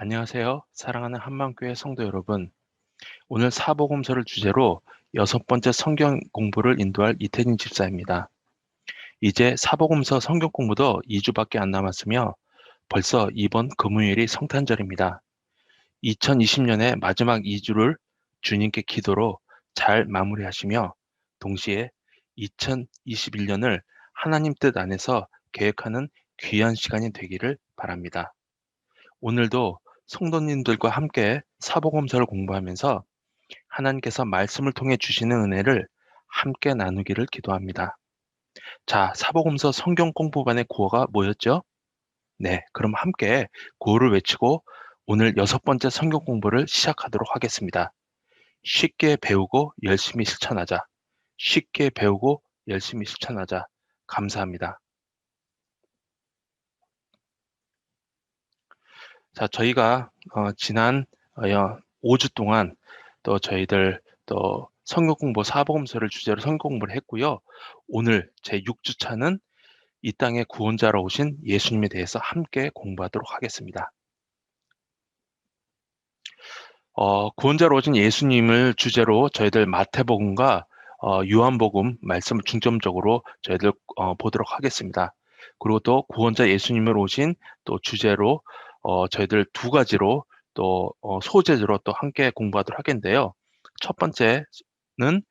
안녕하세요. 사랑하는 한만교회 성도 여러분. 오늘 사복음서를 주제로 6번째 성경 공부를 인도할 이태진 집사입니다. 이제 사복음서 성경 공부도 2주밖에 안 남았으며 벌써 이번 금요일이 성탄절입니다. 2020년의 마지막 2주를 주님께 기도로 잘 마무리하시며 동시에 2021년을 하나님 뜻 안에서 계획하는 귀한 시간이 되기를 바랍니다. 오늘도 성도님들과 함께 사복음서를 공부하면서 하나님께서 말씀을 통해 주시는 은혜를 함께 나누기를 기도합니다. 자, 사복음서 성경 공부반의 구호가 뭐였죠? 네, 그럼 함께 구호를 외치고 오늘 6번째 성경 공부를 시작하도록 하겠습니다. 쉽게 배우고 열심히 실천하자. 쉽게 배우고 열심히 실천하자. 감사합니다. 자, 저희가 지난 5주 동안 또 저희들 또 성경 공부 사복음서를 주제로 성경 공부를 했고요. 오늘 제 6주차는 이 땅의 구원자로 오신 예수님에 대해서 함께 공부하도록 하겠습니다. 구원자로 오신 예수님을 주제로 저희들 마태복음과 요한복음 말씀을 중점적으로 저희들 보도록 하겠습니다. 그리고 또 구원자 예수님을 오신 또 주제로 저희들 두 가지로 또 소재로 또 함께 공부하도록 하겠는데요. 첫 번째는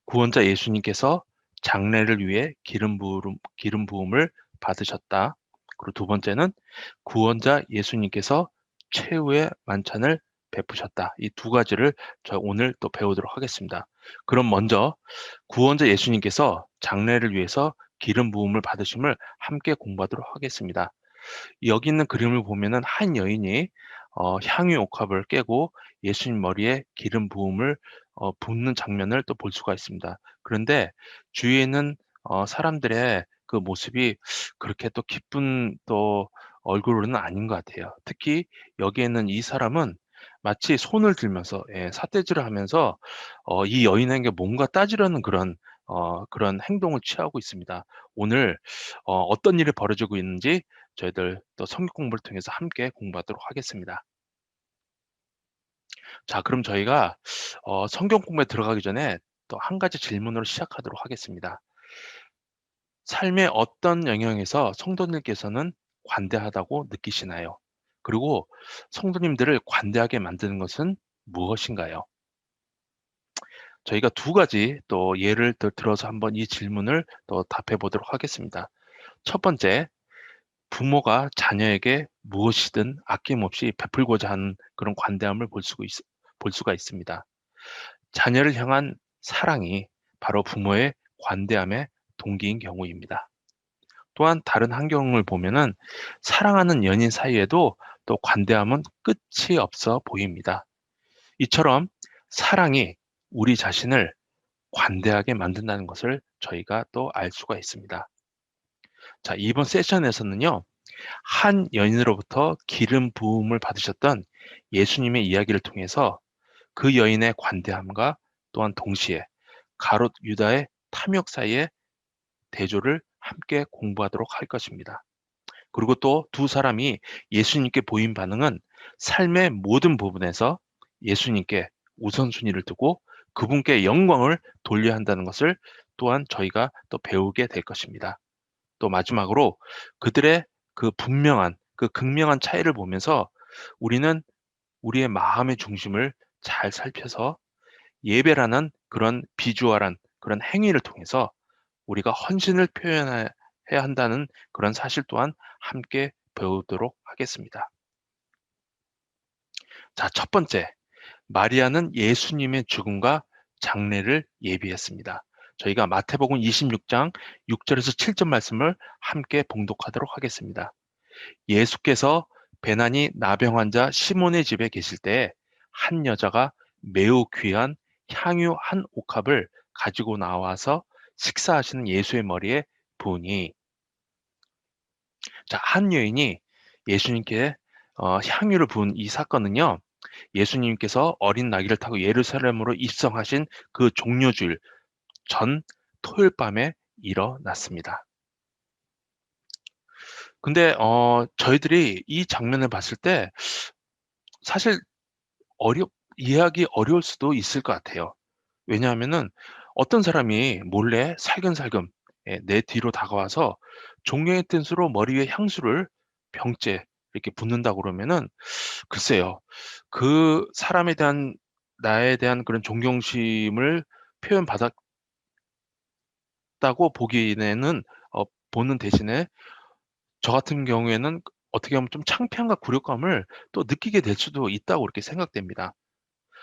구원자 예수님께서 장례를 위해 기름 부음을 받으셨다. 그리고 두 번째는 구원자 예수님께서 최후의 만찬을 베푸셨다. 이 두 가지를 저 오늘 또 배우도록 하겠습니다. 그럼 먼저 구원자 예수님께서 장례를 위해서 기름 부음을 받으심을 함께 공부하도록 하겠습니다. 여기 있는 그림을 보면은 한 여인이 향유 옥합을 깨고 예수님 머리에 기름 부음을 붓는 장면을 또 볼 수가 있습니다. 그런데 주위에 있는 사람들의 그 모습이 그렇게 또 기쁜 또 얼굴로는 아닌 것 같아요. 특히 여기에 있는 이 사람은 마치 손을 들면서 삿대질을 하면서 이 여인에게 뭔가 따지려는 그런 행동을 취하고 있습니다. 오늘 어떤 일이 벌어지고 있는지 저희들 또 성경 공부를 통해서 함께 공부하도록 하겠습니다. 자, 그럼 저희가 성경 공부에 들어가기 전에 또 한 가지 질문으로 시작하도록 하겠습니다. 삶의 어떤 영역에서 성도님께서는 관대하다고 느끼시나요? 그리고 성도님들을 관대하게 만드는 것은 무엇인가요? 저희가 두 가지 또 예를 들어서 한번 이 질문을 또 답해 보도록 하겠습니다. 첫 번째, 부모가 자녀에게 무엇이든 아낌없이 베풀고자 하는 그런 관대함을 볼 수가 있습니다. 자녀를 향한 사랑이 바로 부모의 관대함의 동기인 경우입니다. 또한 다른 환경을 보면은 사랑하는 연인 사이에도 또 관대함은 끝이 없어 보입니다. 이처럼 사랑이 우리 자신을 관대하게 만든다는 것을 저희가 또 알 수가 있습니다. 자, 이번 세션에서는요, 한 여인으로부터 기름 부음을 받으셨던 예수님의 이야기를 통해서 그 여인의 관대함과 또한 동시에 가롯 유다의 탐욕 사이의 대조를 함께 공부하도록 할 것입니다. 그리고 또 두 사람이 예수님께 보인 반응은 삶의 모든 부분에서 예수님께 우선순위를 두고 그분께 영광을 돌려야 한다는 것을 또한 저희가 또 배우게 될 것입니다. 또 마지막으로 그들의 그 분명한 그 극명한 차이를 보면서 우리는 우리의 마음의 중심을 잘 살펴서 예배라는 그런 비주얼한 그런 행위를 통해서 우리가 헌신을 표현해야 한다는 그런 사실 또한 함께 배우도록 하겠습니다. 자, 첫 번째, 마리아는 예수님의 죽음과 장례를 예비했습니다. 저희가 마태복음 26장 6절에서 7절 말씀을 함께 봉독하도록 하겠습니다. 예수께서 베나니 나병 환자 시몬의 집에 계실 때 한 여자가 매우 귀한 향유 한 옥합을 가지고 나와서 식사하시는 예수의 머리에 부으니, 자, 한 여인이 예수님께 향유를 부은 이 사건은요, 예수님께서 어린 나귀를 타고 예루살렘으로 입성하신 그 종료주일 전 토요일 밤에 일어났습니다. 근데 저희들이 이 장면을 봤을 때 사실 어렵 이해하기 어려울 수도 있을 것 같아요. 왜냐하면은 어떤 사람이 몰래 살금살금 내 뒤로 다가와서 종려의 뜬수로 머리 위에 향수를 병째 이렇게 붓는다고 그러면은 글쎄요. 그 사람에 대한 나에 대한 그런 존경심을 표현받았다고 보기에는 보는 대신에 저 같은 경우에는 어떻게 보면 좀 창피함과 굴욕감을 또 느끼게 될 수도 있다고 그렇게 생각됩니다.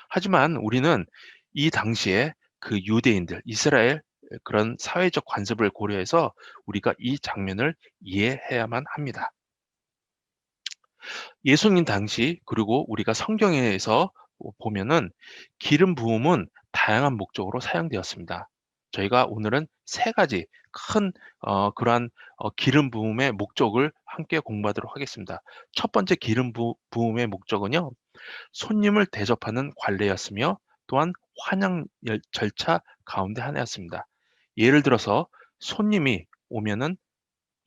하지만 우리는 이 당시에 그 유대인들, 이스라엘 그런 사회적 관습을 고려해서 우리가 이 장면을 이해해야만 합니다. 예수님 당시 그리고 우리가 성경에서 보면은 기름 부음은 다양한 목적으로 사용되었습니다. 저희가 오늘은 세 가지 큰 그러한 기름 부음의 목적을 함께 공부하도록 하겠습니다. 첫 번째 기름 부음의 목적은요. 손님을 대접하는 관례였으며 또한 환영 절차 가운데 하나였습니다. 예를 들어서 손님이 오면은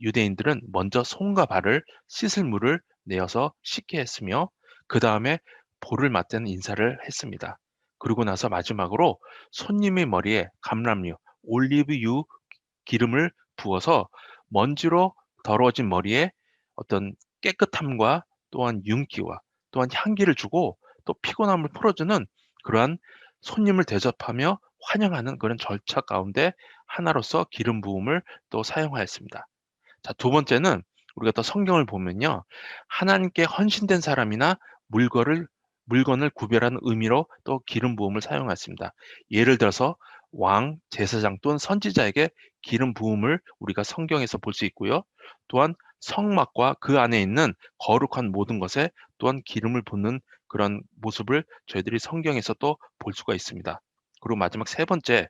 유대인들은 먼저 손과 발을 씻을 물을 내어서 씻게 했으며 그 다음에 볼을 맞대는 인사를 했습니다. 그리고 나서 마지막으로 손님의 머리에 감람류, 올리브유 기름을 부어서 먼지로 더러워진 머리에 어떤 깨끗함과 또한 윤기와 또한 향기를 주고 또 피곤함을 풀어주는 그러한 손님을 대접하며 환영하는 그런 절차 가운데 하나로서 기름 부음을 또 사용하였습니다. 자, 두 번째는 우리가 또 성경을 보면요. 하나님께 헌신된 사람이나 물건을 물건을 구별하는 의미로 또 기름 부음을 사용했습니다. 예를 들어서 왕, 제사장 또는 선지자에게 기름 부음을 우리가 성경에서 볼 수 있고요. 또한 성막과 그 안에 있는 거룩한 모든 것에 또한 기름을 붓는 그런 모습을 저희들이 성경에서 또 볼 수가 있습니다. 그리고 마지막 세 번째,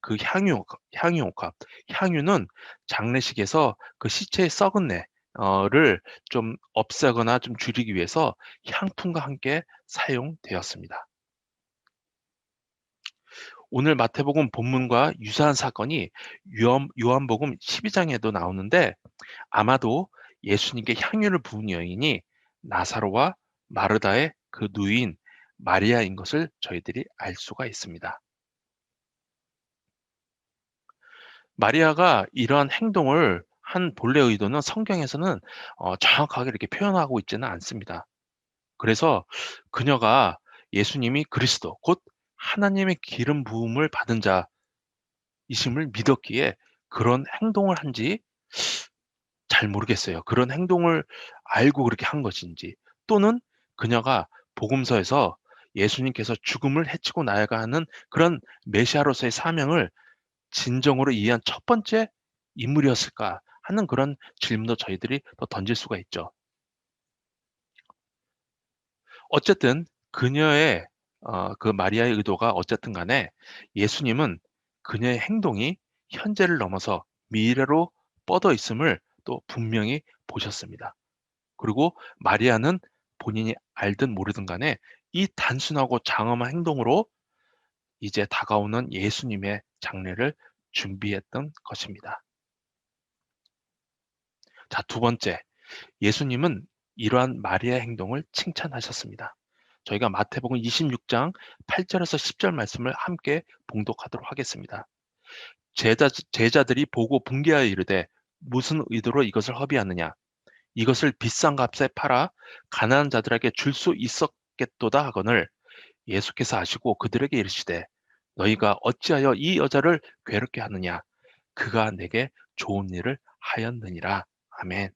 그 향유옥합. 향유는 장례식에서 그 시체의 썩은 내를 좀 없애거나 좀 줄이기 위해서 향품과 함께 사용되었습니다. 오늘 마태복음 본문과 유사한 사건이 요한복음 12장에도 나오는데 아마도 예수님께 향유를 부은 여인이 나사로와 마르다의 그 누이인 마리아인 것을 저희들이 알 수가 있습니다. 마리아가 이러한 행동을 한 본래 의도는 성경에서는 정확하게 이렇게 표현하고 있지는 않습니다. 그래서 그녀가 예수님이 그리스도 곧 하나님의 기름 부음을 받은 자이심을 믿었기에 그런 행동을 한지 잘 모르겠어요. 그런 행동을 알고 그렇게 한 것인지 또는 그녀가 복음서에서 예수님께서 죽음을 해치고 나아가 하는 그런 메시아로서의 사명을 진정으로 이해한 첫 번째 인물이었을까 하는 그런 질문도 저희들이 더 던질 수가 있죠. 어쨌든 그녀의 그 마리아의 의도가 어쨌든 간에 예수님은 그녀의 행동이 현재를 넘어서 미래로 뻗어 있음을 또 분명히 보셨습니다. 그리고 마리아는 본인이 알든 모르든 간에 이 단순하고 장엄한 행동으로 이제 다가오는 예수님의 장례를 준비했던 것입니다. 자, 두 번째, 예수님은 이러한 마리아의 행동을 칭찬하셨습니다. 저희가 마태복음 26장 8절에서 10절 말씀을 함께 봉독하도록 하겠습니다. 제자들이 보고 분개하여 이르되 무슨 의도로 이것을 허비하느냐? 이것을 비싼 값에 팔아 가난한 자들에게 줄 수 있었겠도다 하거늘 예수께서 아시고 그들에게 이르시되 너희가 어찌하여 이 여자를 괴롭게 하느냐? 그가 내게 좋은 일을 하였느니라. 아멘.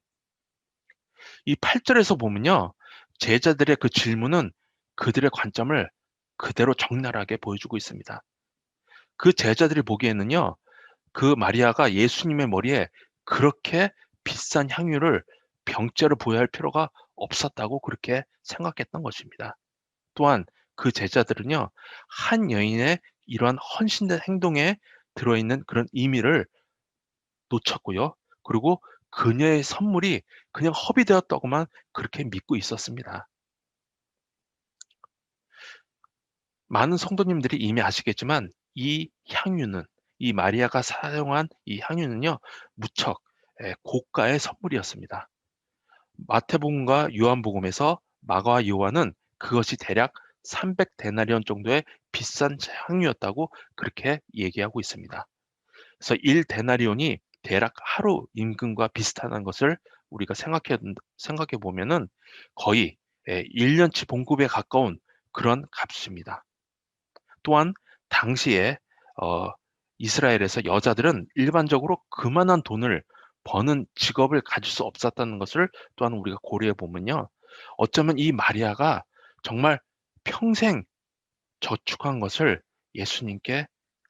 이 8절에서 보면요. 제자들의 그 질문은 그들의 관점을 그대로 적나라하게 보여주고 있습니다. 그 제자들이 보기에는요. 그 마리아가 예수님의 머리에 그렇게 비싼 향유를 병째로 부여할 필요가 없었다고 그렇게 생각했던 것입니다. 또한 그 제자들은요. 한 여인의 이러한 헌신된 행동에 들어있는 그런 의미를 놓쳤고요. 그리고 그녀의 선물이 그냥 허비되었다고만 그렇게 믿고 있었습니다. 많은 성도님들이 이미 아시겠지만 이 향유는 이 마리아가 사용한 이 향유는요. 무척 고가의 선물이었습니다. 마태복음과 요한복음에서 마가와 요한은 그것이 대략 300데나리온 정도의 비싼 향유였다고 그렇게 얘기하고 있습니다. 그래서 1데나리온이 대략 하루 임금과 비슷하다는 것을 우리가 생각해 보면은 거의 1년치 봉급에 가까운 그런 값입니다. 또한 당시에 어, 이스라엘에서 여자들은 일반적으로 그만한 돈을 버는 직업을 가질 수 없었다는 것을 또한 우리가 고려해 보면요. 어쩌면 이 마리아가 정말 평생 저축한 것을 예수님께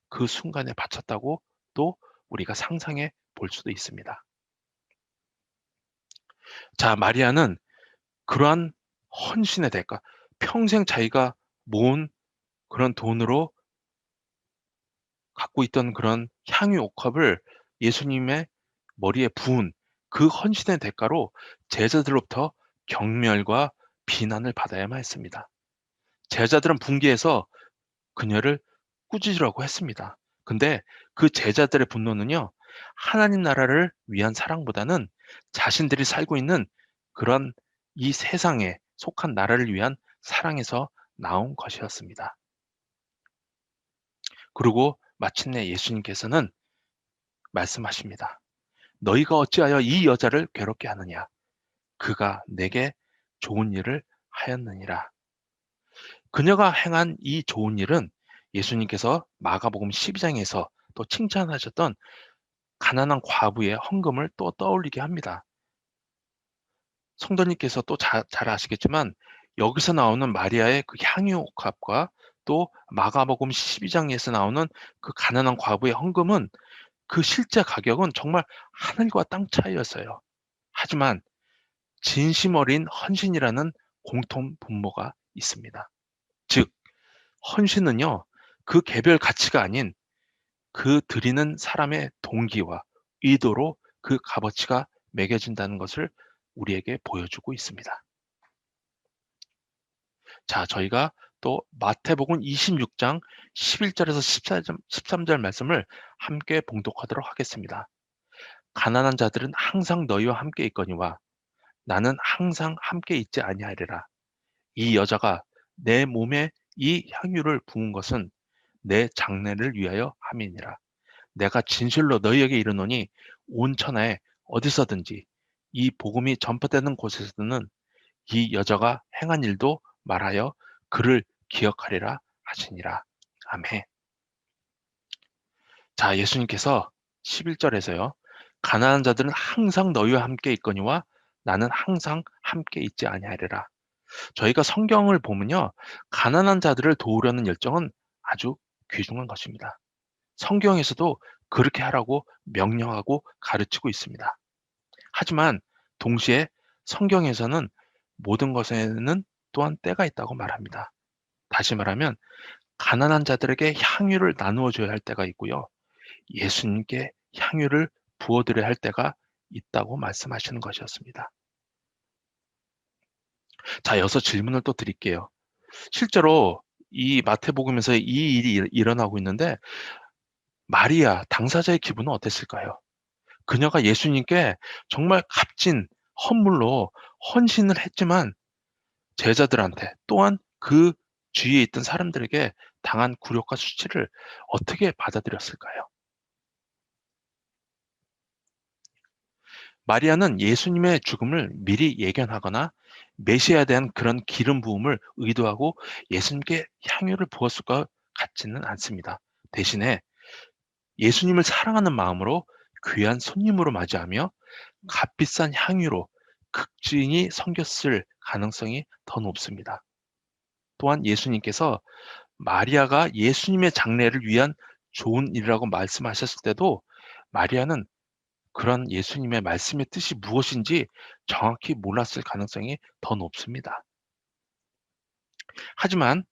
그 순간에 바쳤다고 또 우리가 상상해 볼 수도 있습니다. 자, 마리아는 그러한 헌신의 대가, 평생 자기가 모은 그런 돈으로 갖고 있던 그런 향유 옥합을 예수님의 머리에 부은 그 헌신의 대가로 제자들로부터 경멸과 비난을 받아야만 했습니다. 제자들은 분개해서 그녀를 꾸짖으라고 했습니다. 근데 그 제자들의 분노는요, 하나님 나라를 위한 사랑보다는 자신들이 살고 있는 그런 이 세상에 속한 나라를 위한 사랑에서 나온 것이었습니다. 그리고 마침내 예수님께서는 말씀하십니다. 너희가 어찌하여 이 여자를 괴롭게 하느냐? 그가 내게 좋은 일을 하였느니라. 그녀가 행한 이 좋은 일은 예수님께서 마가복음 12장에서 또 칭찬하셨던 가난한 과부의 헌금을 또 떠올리게 합니다. 성도님께서 또 잘 아시겠지만 여기서 나오는 마리아의 그 향유옥합과 또 마가복음 12장에서 나오는 그 가난한 과부의 헌금은 그 실제 가격은 정말 하늘과 땅 차이였어요. 하지만 진심 어린 헌신이라는 공통 분모가 있습니다. 즉, 헌신은요, 그 개별 가치가 아닌 그 드리는 사람의 동기와 의도로 그 값어치가 매겨진다는 것을 우리에게 보여주고 있습니다. 자, 저희가 또 마태복음 26장 11절에서 13절 말씀을 함께 봉독하도록 하겠습니다. 가난한 자들은 항상 너희와 함께 있거니와 나는 항상 함께 있지 아니하리라. 이 여자가 내 몸에 이 향유를 부은 것은 내 장례를 위하여 함이니라. 내가 진실로 너희에게 이르노니 온 천하에 어디서든지 이 복음이 전파되는 곳에서는 이 여자가 행한 일도 말하여 그를 기억하리라 하시니라. 아멘. 자, 예수님께서 11절에서요. 가난한 자들은 항상 너희와 함께 있거니와 나는 항상 함께 있지 아니하리라. 저희가 성경을 보면요. 가난한 자들을 도우려는 열정은 아주 귀중한 것입니다. 성경에서도 그렇게 하라고 명령하고 가르치고 있습니다. 하지만 동시에 성경에서는 모든 것에는 또한 때가 있다고 말합니다. 다시 말하면 가난한 자들에게 향유를 나누어 줘야 할 때가 있고요. 예수님께 향유를 부어드려야 할 때가 있다고 말씀하시는 것이었습니다. 자, 여기서 질문을 또 드릴게요. 실제로 이 마태복음에서 이 일이 일어나고 있는데 마리아 당사자의 기분은 어땠을까요? 그녀가 예수님께 정말 값진 헌물로 헌신을 했지만 제자들한테 또한 그 주위에 있던 사람들에게 당한 굴욕과 수치를 어떻게 받아들였을까요? 마리아는 예수님의 죽음을 미리 예견하거나 메시아에 대한 그런 기름 부음을 의도하고 예수님께 향유를 부었을 것 같지는 않습니다. 대신에 예수님을 사랑하는 마음으로 귀한 손님으로 맞이하며 값비싼 향유로 극진히 섬겼을 가능성이 더 높습니다. 또한 예수님께서 마리아가 예수님의 장례를 위한 좋은 일이라고 말씀하셨을 때도 마리아는 그런 예수님의 말씀의 뜻이 무엇인지 정확히 몰랐을 가능성이 더 높습니다. 하지만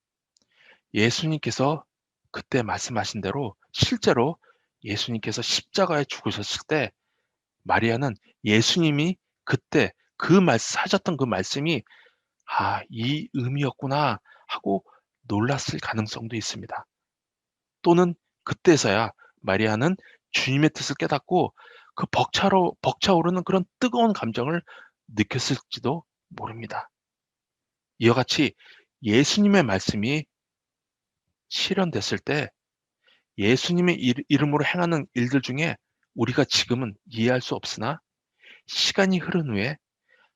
예수님께서 그때 말씀하신 대로 실제로 예수님께서 십자가에 죽으셨을 때 마리아는 예수님이 그때 하셨던 그 말씀이 이 의미였구나 하고 놀랐을 가능성도 있습니다. 또는 그때서야 마리아는 주님의 뜻을 깨닫고 그 벅차오르는 그런 뜨거운 감정을 느꼈을지도 모릅니다. 이와 같이 예수님의 말씀이 실현됐을 때 예수님의 이름으로 행하는 일들 중에 우리가 지금은 이해할 수 없으나 시간이 흐른 후에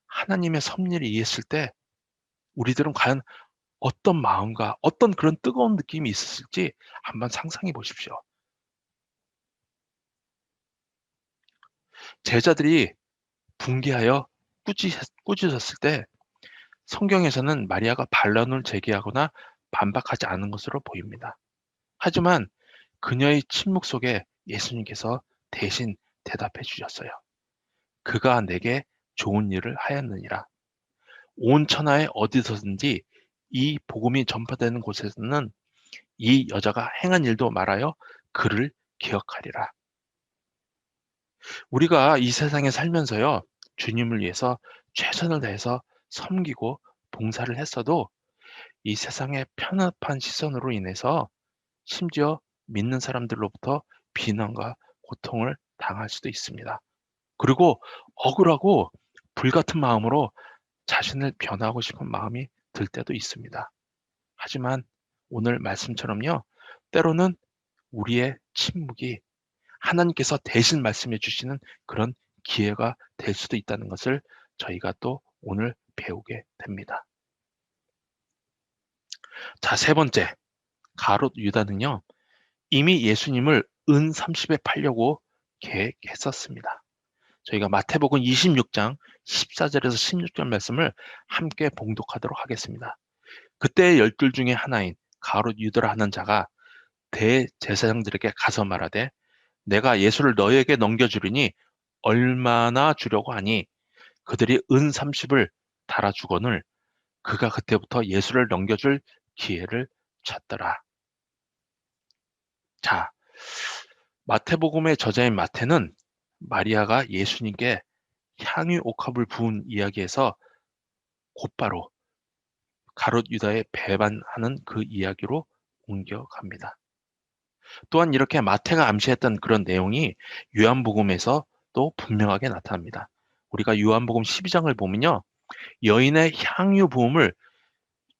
하나님의 섭리를 이해했을 때 우리들은 과연 어떤 마음과 어떤 그런 뜨거운 느낌이 있었을지 한번 상상해 보십시오. 제자들이 붕괴하여 꾸짖었을 때 성경에서는 마리아가 반론을 제기하거나 반박하지 않은 것으로 보입니다. 하지만 그녀의 침묵 속에 예수님께서 대신 대답해 주셨어요. 그가 내게 좋은 일을 하였느니라. 온 천하에 어디서든지 이 복음이 전파되는 곳에서는 이 여자가 행한 일도 말하여 그를 기억하리라. 우리가 이 세상에 살면서요, 주님을 위해서 최선을 다해서 섬기고 봉사를 했어도 이 세상의 편협한 시선으로 인해서 심지어 믿는 사람들로부터 비난과 고통을 당할 수도 있습니다. 그리고 억울하고 불같은 마음으로 자신을 변화하고 싶은 마음이 들 때도 있습니다. 하지만 오늘 말씀처럼요, 때로는 우리의 침묵이 하나님께서 대신 말씀해 주시는 그런 기회가 될 수도 있다는 것을 저희가 또 오늘 배우게 됩니다. 자, 세 번째, 가롯 유다는요, 이미 예수님을 은 30에 팔려고 계획했었습니다. 저희가 마태복음 26장 14절에서 16절 말씀을 함께 봉독하도록 하겠습니다. 그때 열둘 중에 하나인 가롯 유다라 하는 자가 대제사장들에게 가서 말하되 내가 예수를 너에게 넘겨주리니 얼마나 주려고 하니 그들이 은 30을 달아주거늘 그가 그때부터 예수를 넘겨줄 기회를 찾더라. 자, 마태복음의 저자인 마태는 마리아가 예수님께 향유 옥합을 부은 이야기에서 곧바로 가롯 유다의 배반하는 그 이야기로 옮겨갑니다. 또한 이렇게 마태가 암시했던 그런 내용이 요한복음에서 또 분명하게 나타납니다. 우리가 요한복음 12장을 보면요. 여인의 향유 부음을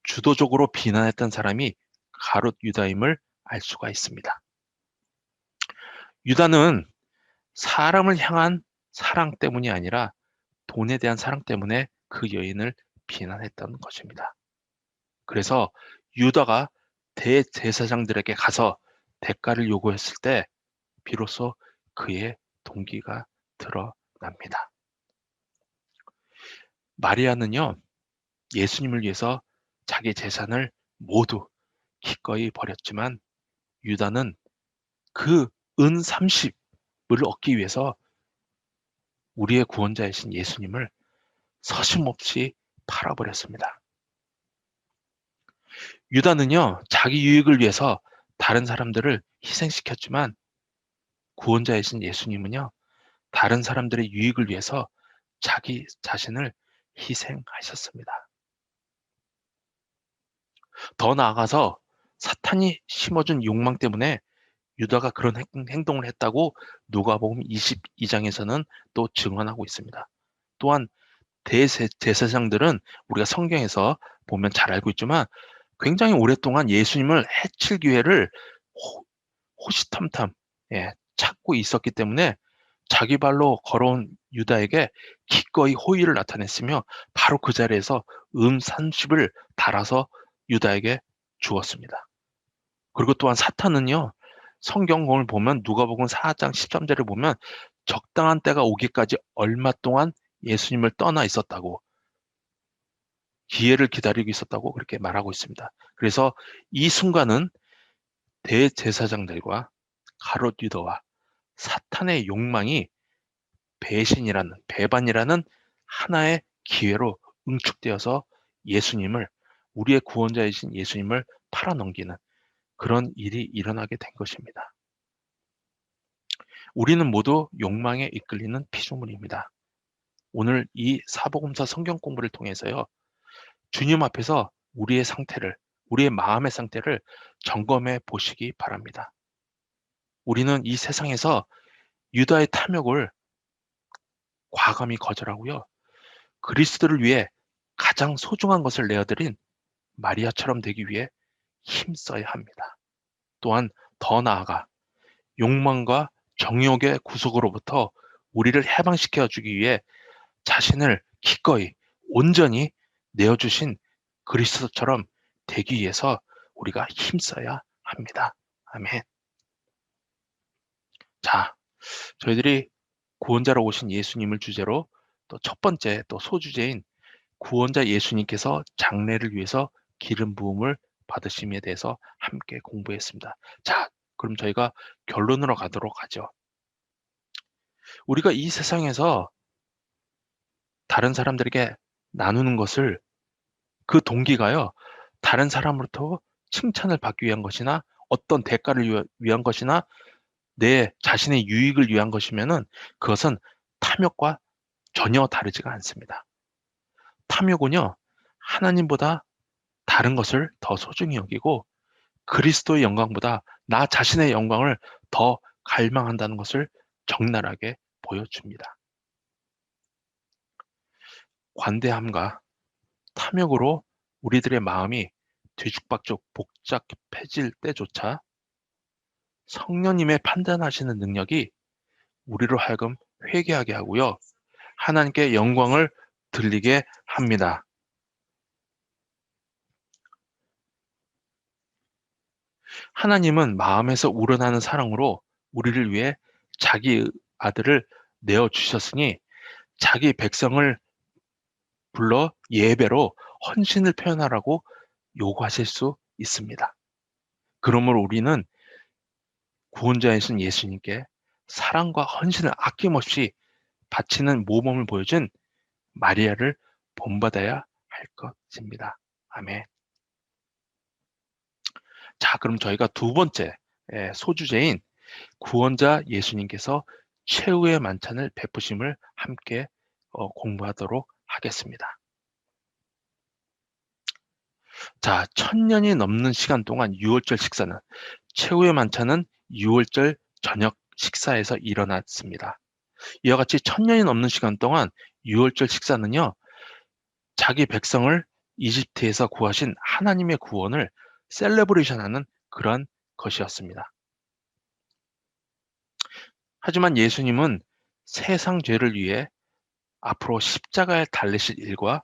주도적으로 비난했던 사람이 가롯 유다임을 알 수가 있습니다. 유다는 사람을 향한 사랑 때문이 아니라 돈에 대한 사랑 때문에 그 여인을 비난했던 것입니다. 그래서 유다가 대제사장들에게 가서 대가를 요구했을 때 비로소 그의 동기가 드러납니다. 마리아는요, 예수님을 위해서 자기 재산을 모두 기꺼이 버렸지만 유다는 그 은 30을 얻기 위해서 우리의 구원자이신 예수님을 서슴없이 팔아버렸습니다. 유다는요, 자기 유익을 위해서 다른 사람들을 희생시켰지만 구원자이신 예수님은요, 다른 사람들의 유익을 위해서 자기 자신을 희생하셨습니다. 더 나아가서 사탄이 심어준 욕망 때문에 유다가 그런 행동을 했다고 누가복음 22장에서는 또 증언하고 있습니다. 또한 대제사장들은 우리가 성경에서 보면 잘 알고 있지만 굉장히 오랫동안 예수님을 해칠 기회를 호시탐탐 찾고 있었기 때문에 자기 발로 걸어온 유다에게 기꺼이 호의를 나타냈으며 바로 그 자리에서 30을 달아서 유다에게 주었습니다. 그리고 또한 사탄은요, 성경을 보면 누가복음 4장 13절을 보면 적당한 때가 오기까지 얼마 동안 예수님을 떠나 있었다고, 기회를 기다리고 있었다고 그렇게 말하고 있습니다. 그래서 이 순간은 대제사장들과 가롯 유다와 사탄의 욕망이 배반이라는 하나의 기회로 응축되어서 예수님을, 우리의 구원자이신 예수님을 팔아넘기는 그런 일이 일어나게 된 것입니다. 우리는 모두 욕망에 이끌리는 피조물입니다. 오늘 이 사복음서 성경 공부를 통해서요, 주님 앞에서 우리의 마음의 상태를 점검해 보시기 바랍니다. 우리는 이 세상에서 유다의 탐욕을 과감히 거절하고요, 그리스도를 위해 가장 소중한 것을 내어드린 마리아처럼 되기 위해 힘써야 합니다. 또한 더 나아가 욕망과 정욕의 구속으로부터 우리를 해방시켜 주기 위해 자신을 기꺼이 온전히 내어주신 그리스도처럼 되기 위해서 우리가 힘써야 합니다. 아멘. 자, 저희들이 구원자로 오신 예수님을 주제로 또 첫 번째 또 소주제인 구원자 예수님께서 장래를 위해서 기름 부음을 받으심에 대해서 함께 공부했습니다. 자, 그럼 저희가 결론으로 가도록 하죠. 우리가 이 세상에서 다른 사람들에게 나누는 것을 그 동기가요, 다른 사람으로부터 칭찬을 받기 위한 것이나 어떤 대가를 위한 것이나 내 자신의 유익을 위한 것이면은 그것은 탐욕과 전혀 다르지가 않습니다. 탐욕은요, 하나님보다 다른 것을 더 소중히 여기고 그리스도의 영광보다 나 자신의 영광을 더 갈망한다는 것을 적나라하게 보여줍니다. 관대함과 탐욕으로 우리들의 마음이 뒤죽박죽 복잡해질 때조차 성령님의 판단하시는 능력이 우리로 하여금 회개하게 하고요, 하나님께 영광을 들리게 합니다. 하나님은 마음에서 우러나는 사랑으로 우리를 위해 자기 아들을 내어 주셨으니 자기 백성을 불러 예배로 헌신을 표현하라고 요구하실 수 있습니다. 그러므로 우리는 구원자이신 예수님께 사랑과 헌신을 아낌없이 바치는 모범을 보여준 마리아를 본받아야 할 것입니다. 아멘. 자, 그럼 저희가 두 번째 소주제인 구원자 예수님께서 최후의 만찬을 베푸심을 함께 공부하도록 하겠습니다. 자, 1000년이 넘는 시간 동안 유월절 식사는, 최후의 만찬은 유월절 저녁 식사에서 일어났습니다. 이와 같이 1000년이 넘는 시간 동안 유월절 식사는요, 자기 백성을 이집트에서 구하신 하나님의 구원을 셀레브레이션하는 그런 것이었습니다. 하지만 예수님은 세상 죄를 위해 앞으로 십자가에 달리실 일과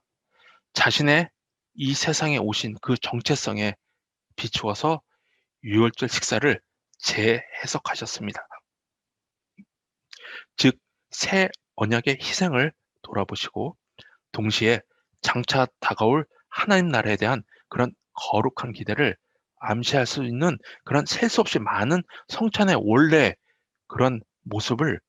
자신의 이 세상에 오신 그 정체성에 비추어서 유월절 식사를 재해석하셨습니다. 즉, 새 언약의 희생을 돌아보시고 동시에 장차 다가올 하나님 나라에 대한 그런 거룩한 기대를 암시할 수 있는 그런 셀 수 없이 많은 성찬의 원래 그런 모습을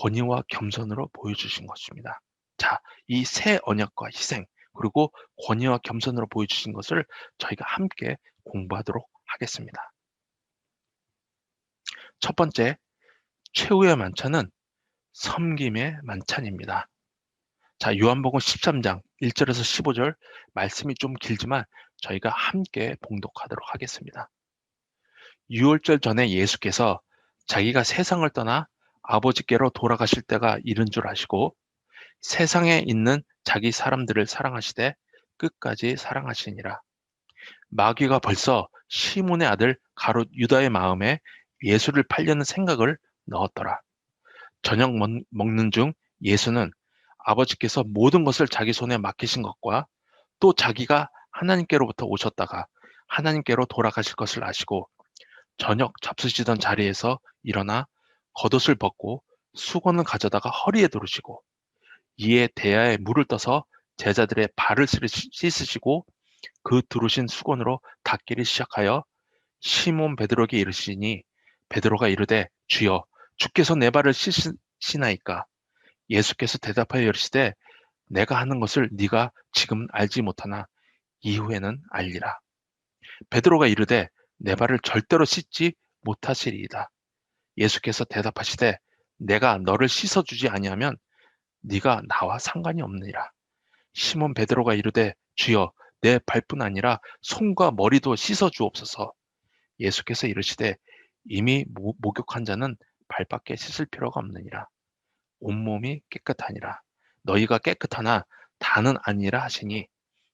권위와 겸손으로 보여주신 것입니다. 자, 이 새 언약과 희생, 그리고 권위와 겸손으로 보여주신 것을 저희가 함께 공부하도록 하겠습니다. 첫 번째, 최후의 만찬은 섬김의 만찬입니다. 자, 요한복음 13장 1절에서 15절 말씀이 좀 길지만 저희가 함께 봉독하도록 하겠습니다. 유월절 전에 예수께서 자기가 세상을 떠나 아버지께로 돌아가실 때가 이른 줄 아시고 세상에 있는 자기 사람들을 사랑하시되 끝까지 사랑하시니라. 마귀가 벌써 시몬의 아들 가롯 유다의 마음에 예수를 팔려는 생각을 넣었더라. 저녁 먹는 중 예수는 아버지께서 모든 것을 자기 손에 맡기신 것과 또 자기가 하나님께로부터 오셨다가 하나님께로 돌아가실 것을 아시고 저녁 잡수시던 자리에서 일어나 겉옷을 벗고 수건을 가져다가 허리에 두르시고 이에 대야에 물을 떠서 제자들의 발을 씻으시고 그 두르신 수건으로 닦기를 시작하여 시몬 베드로에게 이르시니 베드로가 이르되 주여 주께서 내 발을 씻으시나이까. 예수께서 대답하여 이르시되 내가 하는 것을 네가 지금 알지 못하나 이후에는 알리라. 베드로가 이르되 내 발을 절대로 씻지 못하시리이다. 예수께서 대답하시되 내가 너를 씻어주지 아니하면 네가 나와 상관이 없느니라. 시몬 베드로가 이르되 주여 내 발뿐 아니라 손과 머리도 씻어 주옵소서. 예수께서 이르시되 이미 목욕한 자는 발밖에 씻을 필요가 없느니라. 온몸이 깨끗하니라. 너희가 깨끗하나 다는 아니라 하시니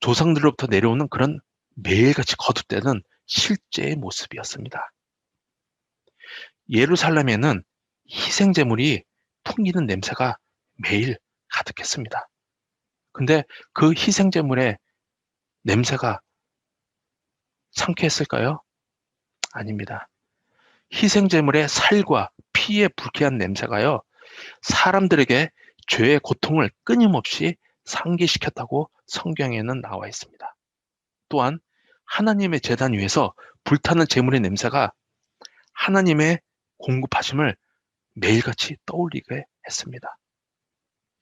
조상들로부터 내려오는 그런 매일같이 거듭되는 실제의 모습이었습니다. 예루살렘에는 희생제물이 풍기는 냄새가 매일 가득했습니다. 근데 그 희생제물의 냄새가 상쾌했을까요? 아닙니다. 희생제물의 살과 피의 불쾌한 냄새가요, 사람들에게 죄의 고통을 끊임없이 상기시켰다고 성경에는 나와 있습니다. 또한 하나님의 제단 위에서 불타는 제물의 냄새가 하나님의 공급하심을 매일같이 떠올리게 했습니다.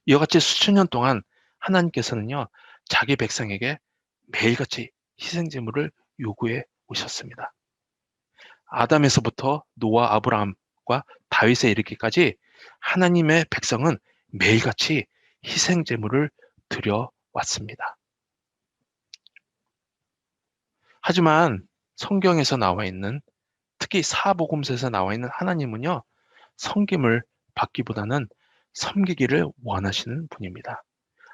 이와 같이 수천 년 동안 하나님께서는요, 자기 백성에게 매일같이 희생제물을 요구해 오셨습니다. 아담에서부터 노아, 아브라함과 다윗에 이르기까지 하나님의 백성은 매일같이 희생제물을 드려왔습니다. 하지만 성경에서 나와 있는, 특히 사복음서에서 나와 있는 하나님은요, 섬김을 받기보다는 섬기기를 원하시는 분입니다.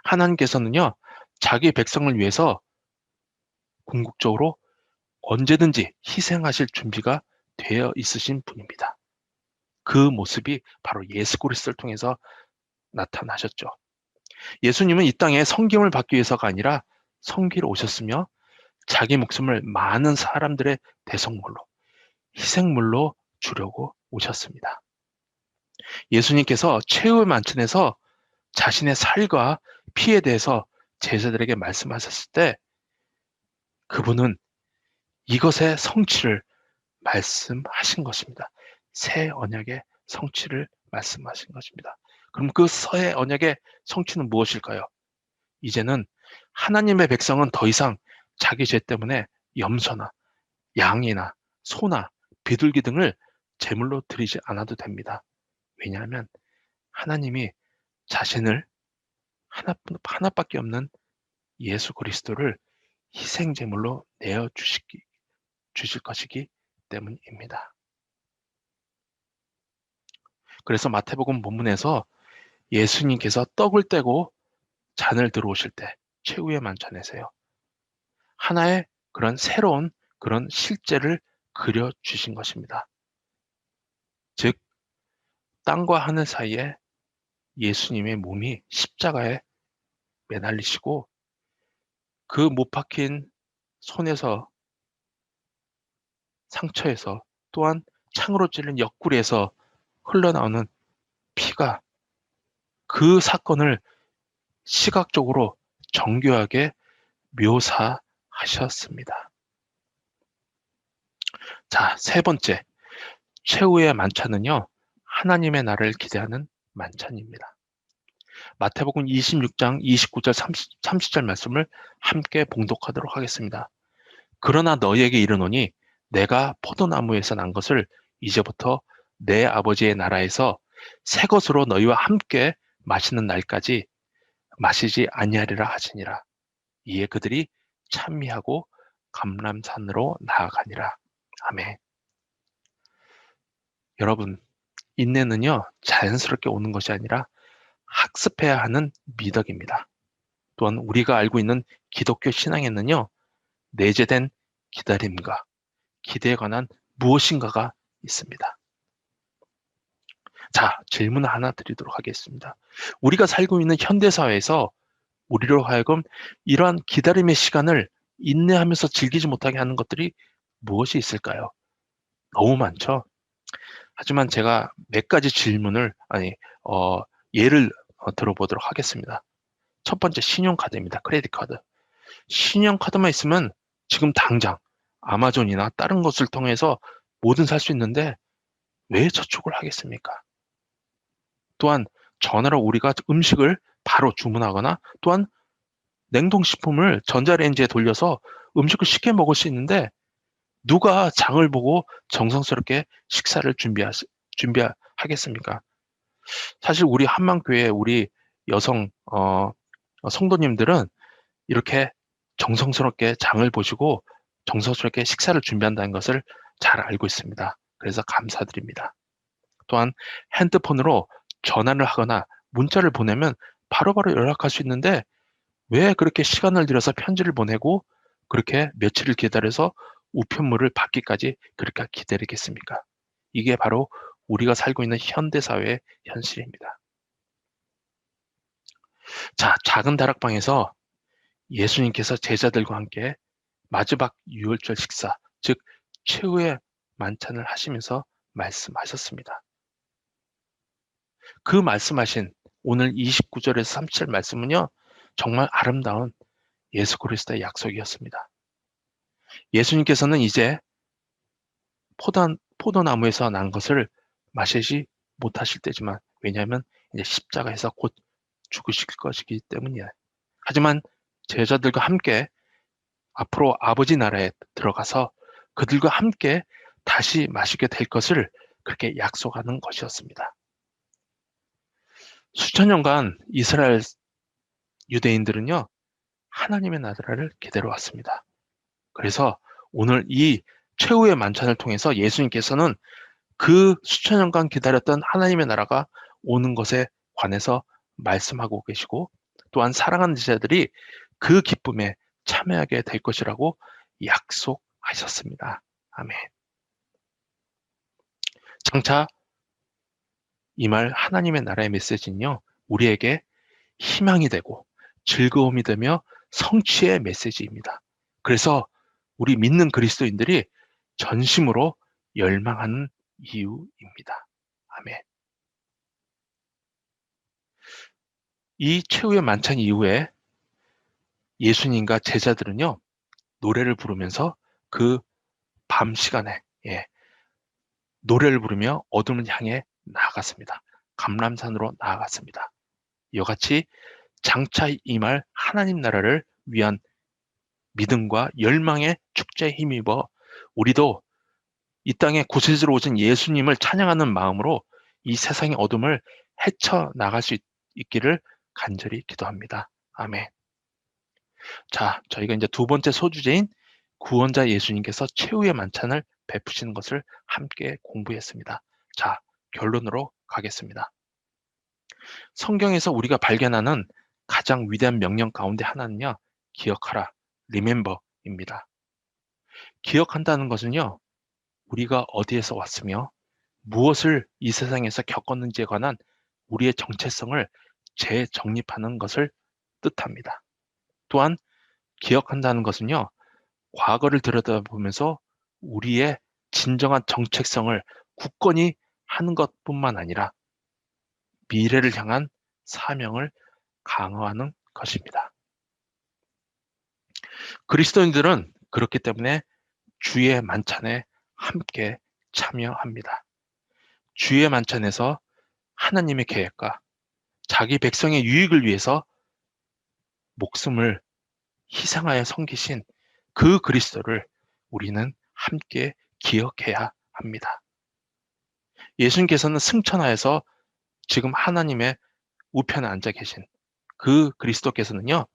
하나님께서는요, 자기 백성을 위해서 궁극적으로 언제든지 희생하실 준비가 되어 있으신 분입니다. 그 모습이 바로 예수 그리스도를 통해서 나타나셨죠. 예수님은 이 땅에 섬김을 받기 위해서가 아니라 섬기러 오셨으며 자기 목숨을 많은 사람들의 대속물로, 희생물로 주려고 오셨습니다. 예수님께서 최후의 만찬에서 자신의 살과 피에 대해서 제자들에게 말씀하셨을 때 그분은 이것의 성취를 말씀하신 것입니다. 새 언약의 성취를 말씀하신 것입니다. 그럼 그 새 언약의 성취는 무엇일까요? 이제는 하나님의 백성은 더 이상 자기 죄 때문에 염소나 양이나 소나 비둘기 등을 제물로 드리지 않아도 됩니다. 왜냐하면 하나님이 자신을 하나밖에 없는 예수 그리스도를 희생제물로 내어 주실 것이기 때문입니다. 그래서 마태복음 본문에서 예수님께서 떡을 떼고 잔을 들어오실 때 최후의 만찬에서요, 하나의 그런 새로운 그런 실제를 그려주신 것입니다. 즉, 땅과 하늘 사이에 예수님의 몸이 십자가에 매달리시고 그 못 박힌 손에서, 상처에서, 또한 창으로 찔린 옆구리에서 흘러나오는 피가 그 사건을 시각적으로 정교하게 묘사하셨습니다. 자, 세 번째, 최후의 만찬은요, 하나님의 날을 기대하는 만찬입니다. 마태복음 26장 29절 30절 말씀을 함께 봉독하도록 하겠습니다. 그러나 너희에게 이르노니 내가 포도나무에서 난 것을 이제부터 내 아버지의 나라에서 새 것으로 너희와 함께 마시는 날까지 마시지 아니하리라 하시니라. 이에 그들이 찬미하고 감람산으로 나아가니라. 아멘. 여러분, 인내는요, 자연스럽게 오는 것이 아니라 학습해야 하는 미덕입니다. 또한 우리가 알고 있는 기독교 신앙에는요, 내재된 기다림과 기대에 관한 무엇인가가 있습니다. 자, 질문 하나 드리도록 하겠습니다. 우리가 살고 있는 현대사회에서 우리로 하여금 이러한 기다림의 시간을 인내하면서 즐기지 못하게 하는 것들이 무엇이 있을까요? 너무 많죠? 하지만 제가 몇 가지 질문을, 예를 들어보도록 하겠습니다. 첫 번째, 신용카드입니다. 크레딧 카드. 신용카드만 있으면 지금 당장 아마존이나 다른 것을 통해서 뭐든 살 수 있는데 왜 저축을 하겠습니까? 또한 전화로 우리가 음식을 바로 주문하거나 또한 냉동식품을 전자레인지에 돌려서 음식을 쉽게 먹을 수 있는데 누가 장을 보고 정성스럽게 식사를 준비하겠습니까? 사실 우리 한만교회 우리 여성 성도님들은 이렇게 정성스럽게 장을 보시고 정성스럽게 식사를 준비한다는 것을 잘 알고 있습니다. 그래서 감사드립니다. 또한 핸드폰으로 전화를 하거나 문자를 보내면 바로바로 연락할 수 있는데 왜 그렇게 시간을 들여서 편지를 보내고 그렇게 며칠을 기다려서 우편물을 받기까지 그렇게 기다리겠습니까? 이게 바로 우리가 살고 있는 현대 사회의 현실입니다. 자, 작은 다락방에서 예수님께서 제자들과 함께 마지막 유월절 식사, 즉 최후의 만찬을 하시면서 말씀하셨습니다. 그 말씀하신 오늘 29절에서 37절 말씀은요, 정말 아름다운 예수 그리스도의 약속이었습니다. 예수님께서는 이제 포도나무에서 난 것을 마시지 못하실 때지만, 왜냐하면 이제 십자가에서 곧 죽으실 것이기 때문이에요. 하지만 제자들과 함께 앞으로 아버지 나라에 들어가서 그들과 함께 다시 마시게 될 것을 그렇게 약속하는 것이었습니다. 수천 년간 이스라엘 유대인들은요, 하나님의 나라를 기다려왔습니다. 그래서 오늘 이 최후의 만찬을 통해서 예수님께서는 그 수천 년간 기다렸던 하나님의 나라가 오는 것에 관해서 말씀하고 계시고, 또한 사랑하는 제자들이 그 기쁨에 참여하게 될 것이라고 약속하셨습니다. 아멘. 장차 이 말 하나님의 나라의 메시지는요, 우리에게 희망이 되고 즐거움이 되며 성취의 메시지입니다. 그래서 우리 믿는 그리스도인들이 전심으로 열망하는 이유입니다. 아멘. 이 최후의 만찬 이후에 예수님과 제자들은요, 노래를 부르면서 그 밤 시간에, 노래를 부르며 어둠을 향해 나아갔습니다. 감람산으로 나아갔습니다. 이와 같이 장차 임할 하나님 나라를 위한 믿음과 열망의 축제에 힘입어 우리도 이 땅에 구세주로 오신 예수님을 찬양하는 마음으로 이 세상의 어둠을 헤쳐나갈 수 있기를 간절히 기도합니다. 아멘. 자, 저희가 이제 두 번째 소주제인 구원자 예수님께서 최후의 만찬을 베푸시는 것을 함께 공부했습니다. 자, 결론으로 가겠습니다. 성경에서 우리가 발견하는 가장 위대한 명령 가운데 하나는요, 기억하라, remember입니다. 기억한다는 것은요, 우리가 어디에서 왔으며 무엇을 이 세상에서 겪었는지에 관한 우리의 정체성을 재정립하는 것을 뜻합니다. 또한 기억한다는 것은요, 과거를 들여다보면서 우리의 진정한 정체성을 굳건히 하는 것뿐만 아니라 미래를 향한 사명을 강화하는 것입니다. 그리스도인들은 그렇기 때문에 주의 만찬에 함께 참여합니다. 주의 만찬에서 하나님의 계획과 자기 백성의 유익을 위해서 목숨을 희생하여 섬기신 그 그리스도를 우리는 함께 기억해야 합니다. 예수님께서는 승천하여서 지금 하나님의 우편에 앉아 계신 그 그리스도께서는요,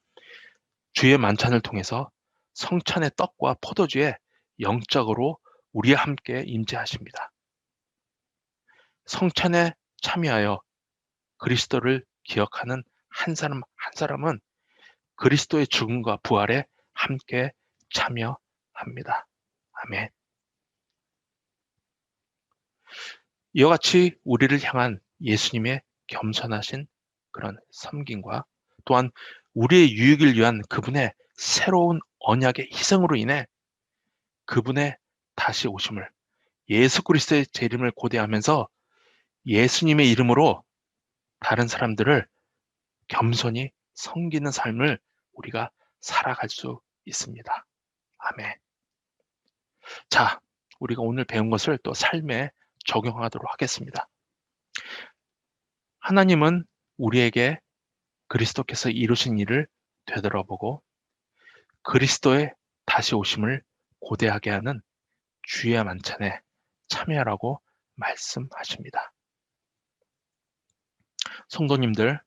주의 만찬을 통해서 성찬의 떡과 포도주에 영적으로 우리와 함께 임재하십니다. 성찬에 참여하여 그리스도를 기억하는 한 사람 한 사람은 그리스도의 죽음과 부활에 함께 참여합니다. 아멘. 이와 같이 우리를 향한 예수님의 겸손하신 그런 섬김과 또한 우리의 유익을 위한 그분의 새로운 언약의 희생으로 인해 그분의 다시 오심을, 예수 그리스도의 재림을 고대하면서 예수님의 이름으로 다른 사람들을 겸손히 섬기는 삶을 우리가 살아갈 수 있습니다. 아멘. 자, 우리가 오늘 배운 것을 또 삶에 적용하도록 하겠습니다. 하나님은 우리에게 그리스도께서 이루신 일을 되돌아보고 그리스도의 다시 오심을 고대하게 하는 주의 만찬에 참여하라고 말씀하십니다. 성도님들,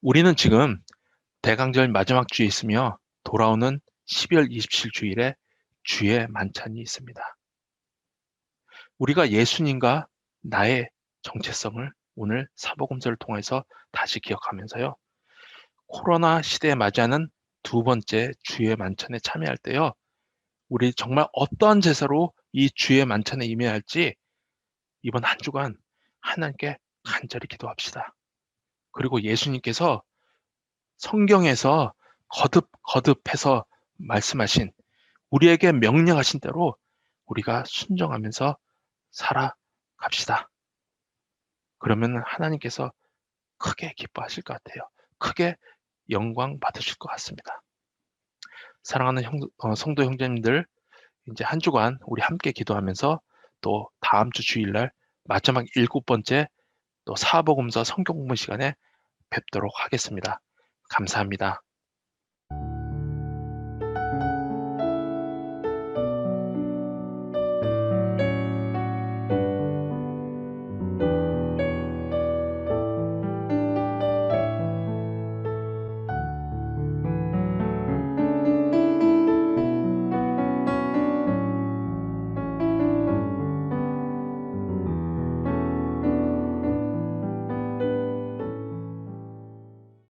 우리는 지금 대강절 마지막 주에 있으며 돌아오는 12월 27일 주일에 주의 만찬이 있습니다. 우리가 예수님과 나의 정체성을 오늘 사복음서를 통해서 다시 기억하면서요, 코로나 시대에 맞이하는 두 번째 주의 만찬에 참여할 때요. 우리 정말 어떠한 제사로 이 주의 만찬에 임해야 할지 이번 한 주간 하나님께 간절히 기도합시다. 그리고 예수님께서 성경에서 거듭해서 말씀하신 우리에게 명령하신 대로 우리가 순종하면서 살아갑시다. 그러면 하나님께서 크게 기뻐하실 것 같아요. 크게 영광 받으실 것 같습니다. 사랑하는 성도 형제님들, 이제 한 주간 우리 함께 기도하면서 또 다음 주 주일날 마지막 7번째 또 사복음서 성경 공부 시간에 뵙도록 하겠습니다. 감사합니다.